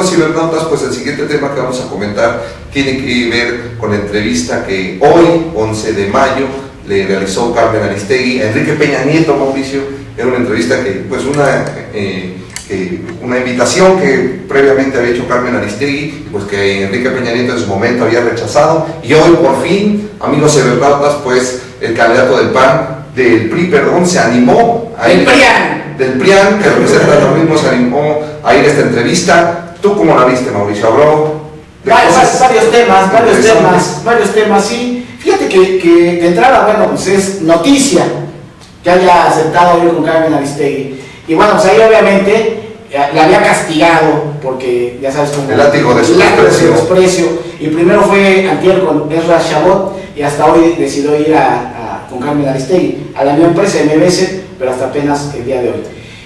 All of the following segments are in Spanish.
Cibernautas, pues el siguiente tema que vamos a comentar tiene que ver con la entrevista que hoy, 11 de mayo, le realizó Carmen Aristegui a Enrique Peña Nieto. Mauricio, era una entrevista que, pues una invitación que previamente había hecho Carmen Aristegui, pues que Enrique Peña Nieto en su momento había rechazado, y hoy por fin, amigos cibernautas, pues el candidato del PRI, perdón, se animó a ir, del PRIAN, que representa lo mismo, se animó a ir a esta entrevista. ¿Tú cómo la viste, Mauricio? Habló de varios temas, sí. Fíjate que de entrada, bueno, pues es noticia que haya aceptado ir con Carmen Aristegui. Y bueno, pues ahí obviamente la había castigado, porque ya sabes cómo... El látigo de su desprecio. Y primero fue antier con Ezra Chabot, y hasta hoy decidió ir con Carmen Aristegui a la misma empresa MBS, pero hasta apenas el día de hoy.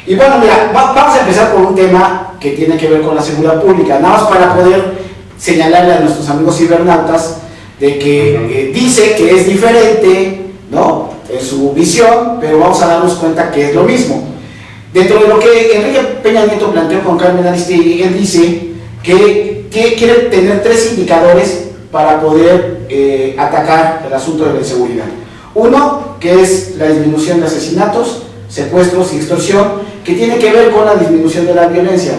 Y bueno, mira, vamos a empezar por un tema que tiene que ver con la seguridad pública, nada más para poder señalarle a nuestros amigos cibernautas de que dice que es diferente, ¿no?, en su visión, pero vamos a darnos cuenta que es lo mismo. Dentro de lo que Enrique Peña Nieto planteó con Carmen Aristegui, él dice que quiere tener 3 indicadores para poder atacar el asunto de la inseguridad. Uno, que es la disminución de asesinatos, secuestros y extorsión, que tiene que ver con la disminución de la violencia.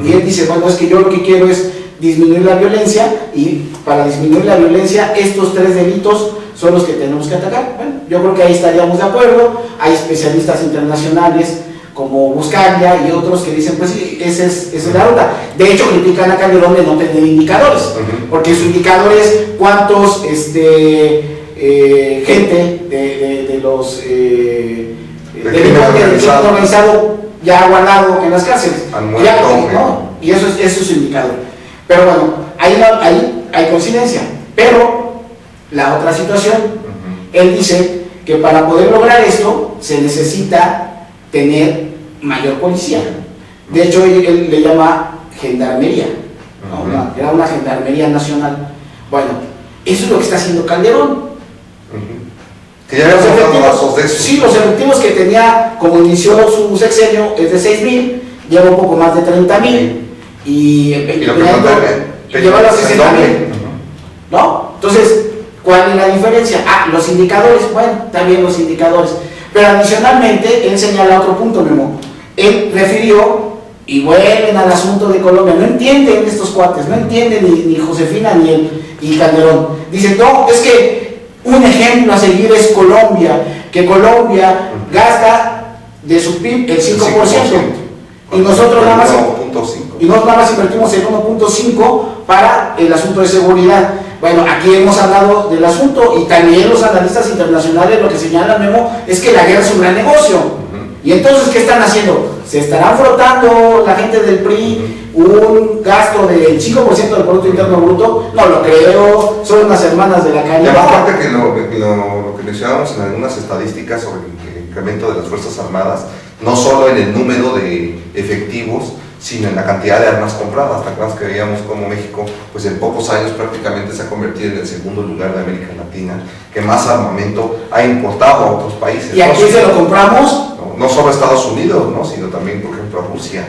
Y él dice, bueno, es que yo lo que quiero es disminuir la violencia, y para disminuir la violencia estos 3 delitos son los que tenemos que atacar. Bueno, yo creo que ahí estaríamos de acuerdo. Hay especialistas internacionales como Buscaglia y otros que dicen, pues sí, esa es la ruta. De hecho, critican a Calderón de no tener indicadores, porque su indicador es cuántos gente de los del crimen organizado ya guardado en las cárceles, y eso es su indicador. Pero bueno, ahí hay coincidencia. Pero la otra situación, él dice que para poder lograr esto se necesita tener mayor policía. De hecho, él le llama gendarmería, ¿no? Era una gendarmería nacional. Bueno, eso es lo que está haciendo Calderón. Que ya habíamos dado datos de eso. Sí, los efectivos que tenía, como inició su sexenio, es de 6,000, lleva un poco más de 30,000, y lleva los 60,000, ¿no? Entonces, ¿cuál es la diferencia? Los indicadores, bueno, también los indicadores, pero adicionalmente él señala otro punto, Memo. Él refirió, y vuelven al asunto de Colombia, no entienden estos cuates, no entienden ni Josefina ni él, y Calderón. Dicen, no, es que un ejemplo a seguir es Colombia, que Colombia gasta de su PIB el 5%, y nosotros nada más invertimos el 1.5% para el asunto de seguridad. Bueno, aquí hemos hablado del asunto, y también los analistas internacionales lo que señalan, Memo, es que la guerra es un gran negocio. Y entonces, ¿qué están haciendo? Se estarán frotando la gente del PRI un gasto del 5% del Producto Interno Bruto. No lo creo, son unas hermanas de la caridad. Y aparte que lo que mencionábamos en algunas estadísticas sobre el incremento de las Fuerzas Armadas, no solo en el número de efectivos, sino en la cantidad de armas compradas. ¿Te acuerdas que veíamos cómo México, pues en pocos años prácticamente se ha convertido en el segundo lugar de América Latina, que más armamento ha importado a otros países? ¿Y aquí se lo compramos? No solo a Estados Unidos, ¿no?, sino también, por ejemplo, a Rusia,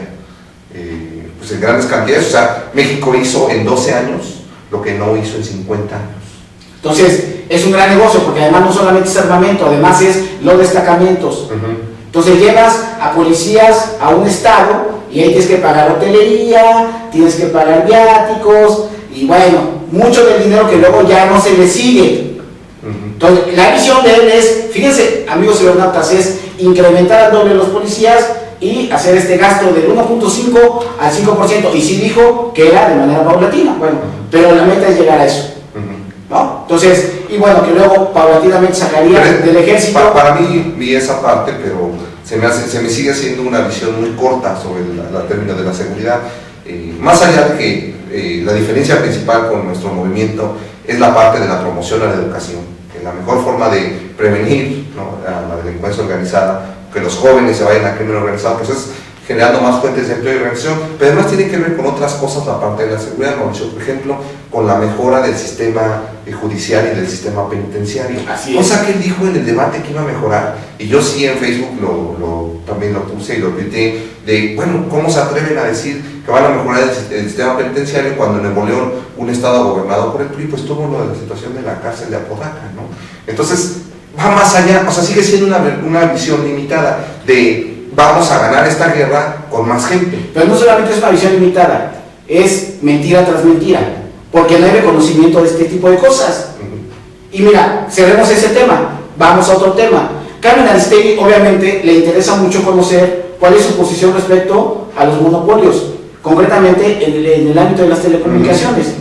pues en grandes cantidades. O sea, México hizo en 12 años lo que no hizo en 50 años. Entonces, es un gran negocio, porque además no solamente es armamento, además es los destacamentos. Entonces llevas a policías a un estado, y ahí tienes que pagar hotelería, tienes que pagar viáticos, y bueno, mucho del dinero que luego ya no se le sigue. Entonces, la visión de él es, fíjense, amigos cibernautas, es incrementar al doble los policías y hacer este gasto del 1.5 al 5%, y sí dijo que era de manera paulatina. Bueno, pero la meta es llegar a eso, ¿no? Entonces, y bueno, que luego paulatinamente sacaría del ejército. Para mí vi esa parte, pero se me sigue haciendo una visión muy corta sobre la término de la seguridad. más allá de que la diferencia principal con nuestro movimiento es la parte de la promoción a la educación, que la mejor forma de prevenir, ¿no?, a la delincuencia organizada, que los jóvenes se vayan al crimen organizado, pues es generando más fuentes de empleo y organización, pero además tiene que ver con otras cosas, la parte de la seguridad, Mauricio, por ejemplo, con la mejora del sistema judicial y del sistema penitenciario. Cosa que él dijo en el debate que iba a mejorar, y yo sí en Facebook también lo puse y lo tuiteé, de, bueno, ¿cómo se atreven a decir que van a mejorar el sistema penitenciario cuando en Nuevo León, un estado gobernado por el PRI, pues tuvo lo de la situación de la cárcel de Apodaca, ¿no? Entonces, va más allá, o sea, sigue siendo una visión limitada de vamos a ganar esta guerra con más gente. Pero no solamente es una visión limitada, es mentira tras mentira, porque no hay reconocimiento de este tipo de cosas. Y mira, cerremos ese tema, vamos a otro tema. Carmen Aristegui obviamente le interesa mucho conocer cuál es su posición respecto a los monopolios, concretamente en el ámbito de las telecomunicaciones.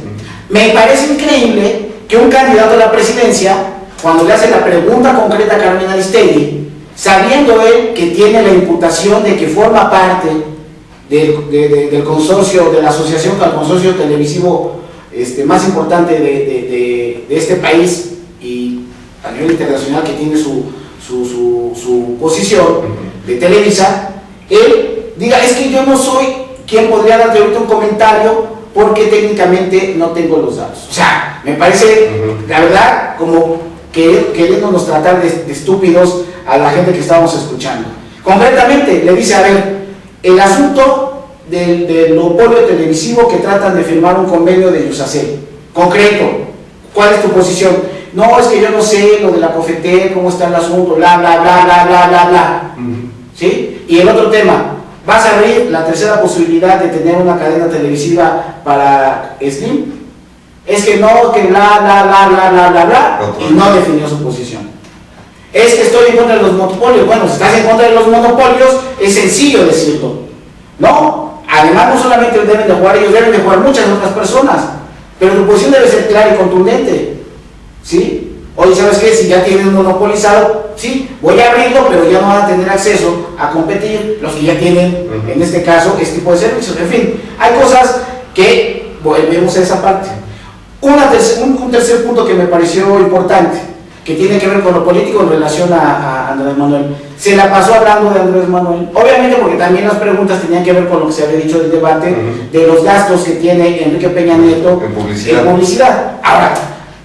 Me parece increíble que un candidato a la presidencia, cuando le hace la pregunta concreta a Carmen Aristegui, sabiendo él que tiene la imputación de que forma parte del consorcio, de la asociación, al consorcio televisivo más importante de este país y a nivel internacional, que tiene su posición de Televisa, él diga, es que yo no soy quien podría darte ahorita un comentario porque técnicamente no tengo los datos. O sea, me parece, la verdad, como queriéndonos tratar de estúpidos a la gente que estábamos escuchando. Concretamente, le dice, a ver, el asunto del monopolio televisivo que tratan de firmar un convenio de Yusacel. Concreto, ¿cuál es tu posición? No, es que yo no sé lo de la COFETEL, cómo está el asunto, bla, bla, bla, bla, bla, bla, bla. ¿Sí? Y el otro tema, ¿vas a abrir la tercera posibilidad de tener una cadena televisiva para Slim? Es que no, que bla, bla, bla, bla, bla, bla, bla, y no definió su posición. Es que estoy en contra de los monopolios. Bueno, si estás en contra de los monopolios, es sencillo decirlo, ¿no? Además, no solamente deben de jugar ellos, deben de jugar muchas otras personas, pero tu posición debe ser clara y contundente, ¿sí? Oye, ¿sabes qué? Si ya tienen monopolizado, sí, voy a abrirlo, pero ya no van a tener acceso a competir los que ya tienen, en este caso, este tipo de servicios. En fin, hay cosas que volvemos a esa parte. Un tercer punto que me pareció importante, que tiene que ver con lo político en relación a Andrés Manuel. Se la pasó hablando de Andrés Manuel, obviamente porque también las preguntas tenían que ver con lo que se había dicho del debate, de los gastos que tiene Enrique Peña Nieto en publicidad. Ahora,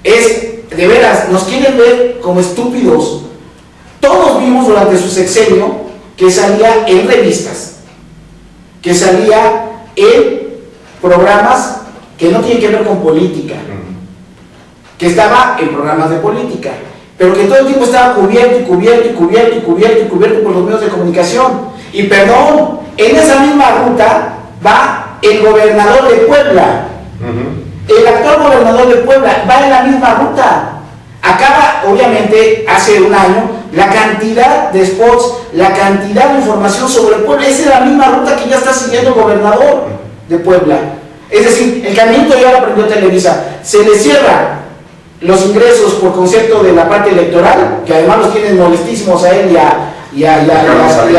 de veras, nos quieren ver como estúpidos. Todos vimos durante su sexenio que salía en revistas, que salía en programas que no tienen que ver con política, que estaba en programas de política, pero que todo el tiempo estaba cubierto por los medios de comunicación. Y perdón, en esa misma ruta va el gobernador de Puebla, el actual gobernador de Puebla va en la misma ruta. Acaba, obviamente, hace un año, la cantidad de spots, la cantidad de información sobre Puebla, esa es la misma ruta que ya está siguiendo el gobernador de Puebla. Es decir, el caminito ya lo aprendió Televisa, se le cierra los ingresos por concepto de la parte electoral, que además los tienen molestísimos a él y a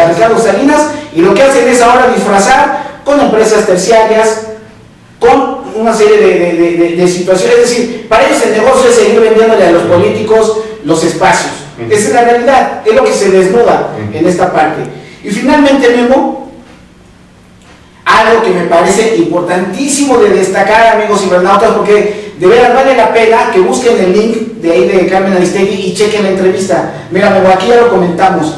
Ricardo Salinas, y lo que hacen es ahora disfrazar con empresas terciarias, con una serie de situaciones. Es decir, para ellos el negocio es seguir vendiéndole a los políticos los espacios. Esa es la realidad, es lo que se desnuda en esta parte. Y finalmente, Memo, algo que me parece importantísimo de destacar, amigos cibernautas, porque de veras vale la pena que busquen el link de ahí de Carmen Aristegui y chequen la entrevista. Mira, Memo, aquí ya lo comentamos.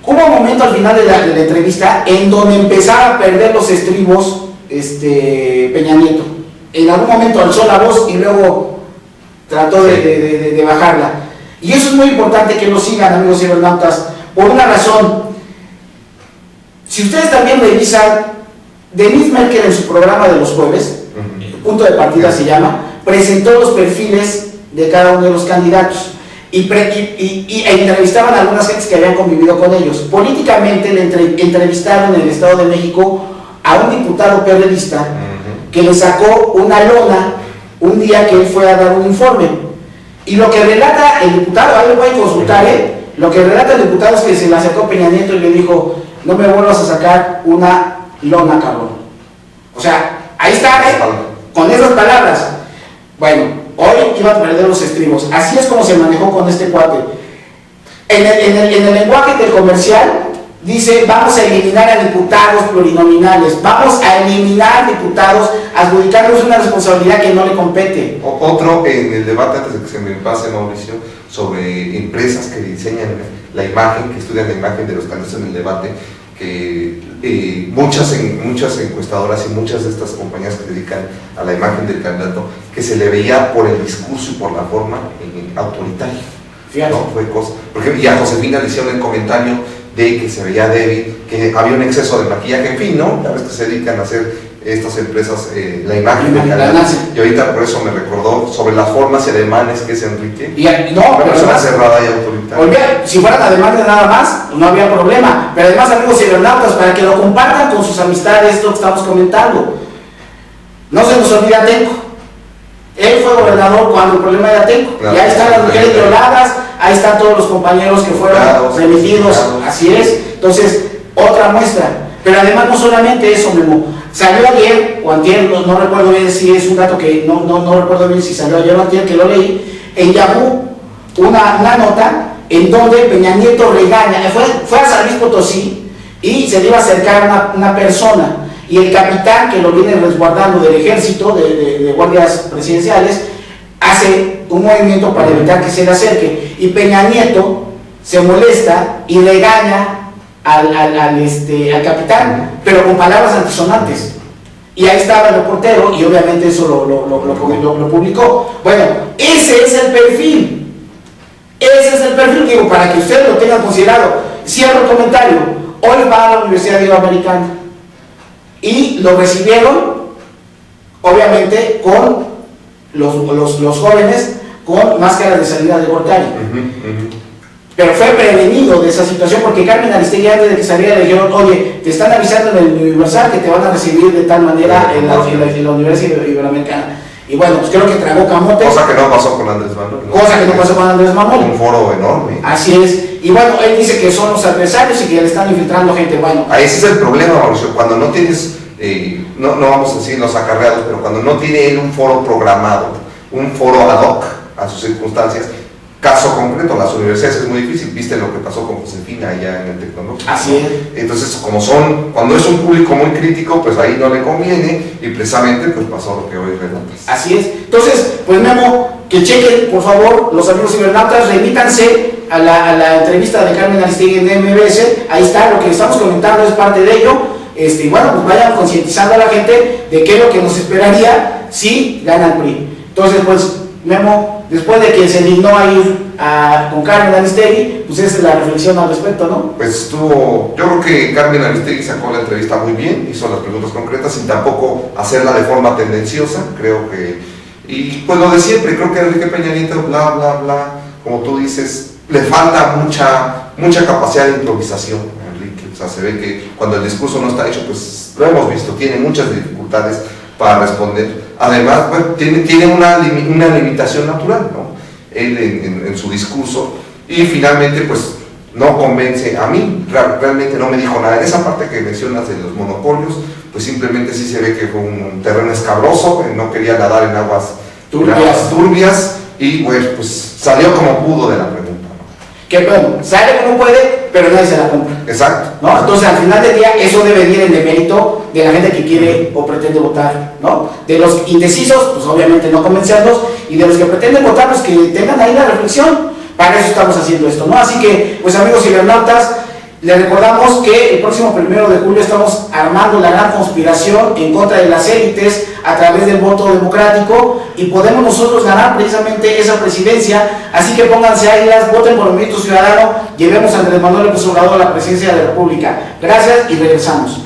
Hubo un momento al final de la entrevista en donde empezaba a perder los estribos Peña Nieto. En algún momento alzó la voz y luego trató de bajarla. Y eso es muy importante que lo sigan, amigos cibernautas, por una razón. Si ustedes también revisan, Denise Merkel en su programa de los jueves, Punto de Partida se llama, presentó los perfiles de cada uno de los candidatos y entrevistaban a algunas gentes que habían convivido con ellos. Políticamente le entrevistaron en el Estado de México a un diputado periodista que le sacó una lona un día que él fue a dar un informe. Y lo que relata el diputado, ahí lo pueden consultar, lo que relata el diputado es que se le acercó Peña Nieto y le dijo: no me vuelvas a sacar una lona, cabrón. O sea, otras palabras, bueno, hoy iba a perder los estribos. Así es como se manejó con este cuate. En el lenguaje del comercial dice, vamos a eliminar a diputados plurinominales, vamos a eliminar diputados, adjudicarles una responsabilidad que no le compete. Otro, en el debate, antes de que se me pase, Mauricio, sobre empresas que diseñan la imagen, que estudian la imagen de los candidatos en el debate, que muchas encuestadoras y muchas de estas compañías que se dedican a la imagen del candidato, que se le veía por el discurso y por la forma autoritario. ¿No? Fue cosa. Porque y a Josefina le hicieron el comentario de que se veía débil, que había un exceso de maquillaje, en fin, ¿no? La vez que se dedican a hacer estas empresas la imagen del candidato. Y ahorita por eso me recordó sobre las formas y ademanes que es Enrique. No, una persona cerrada y autoritaria. Oye, si fueran ademanes nada más, no había problema. Pero además, amigos cibernautas, para que lo compartan con sus amistades, esto que estamos comentando. No se nos olvida Atenco. Él fue gobernador cuando el problema era Atenco. Claro, y ahí están las mujeres violadas, ahí están todos los compañeros que fueron remitidos. Así es. Entonces, otra muestra. Pero además, no solamente eso, Memo. Salió ayer, o antier, no recuerdo bien si es un dato que no recuerdo bien si salió ayer o antier, que lo leí, en Yahoo, una nota en donde Peña Nieto regaña, fue a San Luis Potosí y se le iba a acercar una persona, y el capitán que lo viene resguardando del ejército, de guardias presidenciales, hace un movimiento para evitar que se le acerque, y Peña Nieto se molesta y regaña al capitán, pero con palabras antisonantes. Y ahí estaba el reportero, y obviamente eso lo publicó. Bueno, ese es el perfil. Ese es el perfil, digo, para que ustedes lo tengan considerado. Cierro el comentario. Hoy va a la Universidad Iberoamericana y lo recibieron, obviamente, con los jóvenes con máscaras de salida de Gortari. Pero fue prevenido de esa situación, porque Carmen Aristegui, antes de que saliera, le dijeron, oye, te están avisando en el Universal que te van a recibir de tal manera en la Universidad Iberoamericana. Y bueno, pues creo que tragó camote. Cosa que no pasó con Andrés Manuel. Cosa que no pasó con Andrés Manuel. Un foro enorme. Así es. Y bueno, él dice que son los adversarios y que le están infiltrando gente. Bueno. Ese es el problema, Mauricio. Cuando no tienes, no vamos a decir los acarreados, pero cuando no tiene él un foro programado, un foro ad hoc a sus circunstancias. Caso concreto, las universidades es muy difícil, viste lo que pasó con Josefina allá en el Tecnológico. Así es. Entonces, cuando es un público muy crítico, pues ahí no le conviene, y precisamente pues pasó lo que hoy relatas. Así es. Entonces, pues Memo, que chequen, por favor, los amigos cibernautas, remítanse a la entrevista de Carmen Aristegui en MBS, ahí está, lo que estamos comentando es parte de ello, y bueno, pues vayan concientizando a la gente de qué es lo que nos esperaría si gana el PRI. Entonces, pues, Memo, después de que se dignó a ir con Carmen Aristegui, pues esa es la reflexión al respecto, ¿no? Pues yo creo que Carmen Aristegui sacó la entrevista muy bien, hizo las preguntas concretas sin tampoco hacerla de forma tendenciosa, creo que, y pues lo de siempre, creo que Enrique Peña Nieto, bla, bla, bla, como tú dices, le falta mucha capacidad de improvisación a Enrique, o sea, se ve que cuando el discurso no está hecho, pues lo hemos visto, tiene muchas dificultades para responder. Además, bueno, tiene una limitación natural, ¿no? Él en su discurso, y finalmente pues no convence a mí, realmente no me dijo nada. En esa parte que mencionas de los monopolios, pues simplemente sí se ve que fue un terreno escabroso, no quería nadar en aguas turbias, y pues salió como pudo de la pregunta, ¿no? Que bueno, sale como puede, pero nadie se la compra. Exacto. ¿No? Entonces al final del día eso debe ir en demérito de la gente que quiere o pretende votar, ¿no? De los indecisos, pues obviamente no convencerlos, y de los que pretenden votar, pues que tengan ahí la reflexión. Para eso estamos haciendo esto, ¿no? Así que, pues amigos cibernautas, les recordamos que el próximo 1 de julio estamos armando la gran conspiración en contra de las élites a través del voto democrático, y podemos nosotros ganar precisamente esa presidencia. Así que pónganse águilas, voten por el Movimiento Ciudadano, llevemos a Andrés Manuel López Obrador a la presidencia de la República. Gracias y regresamos.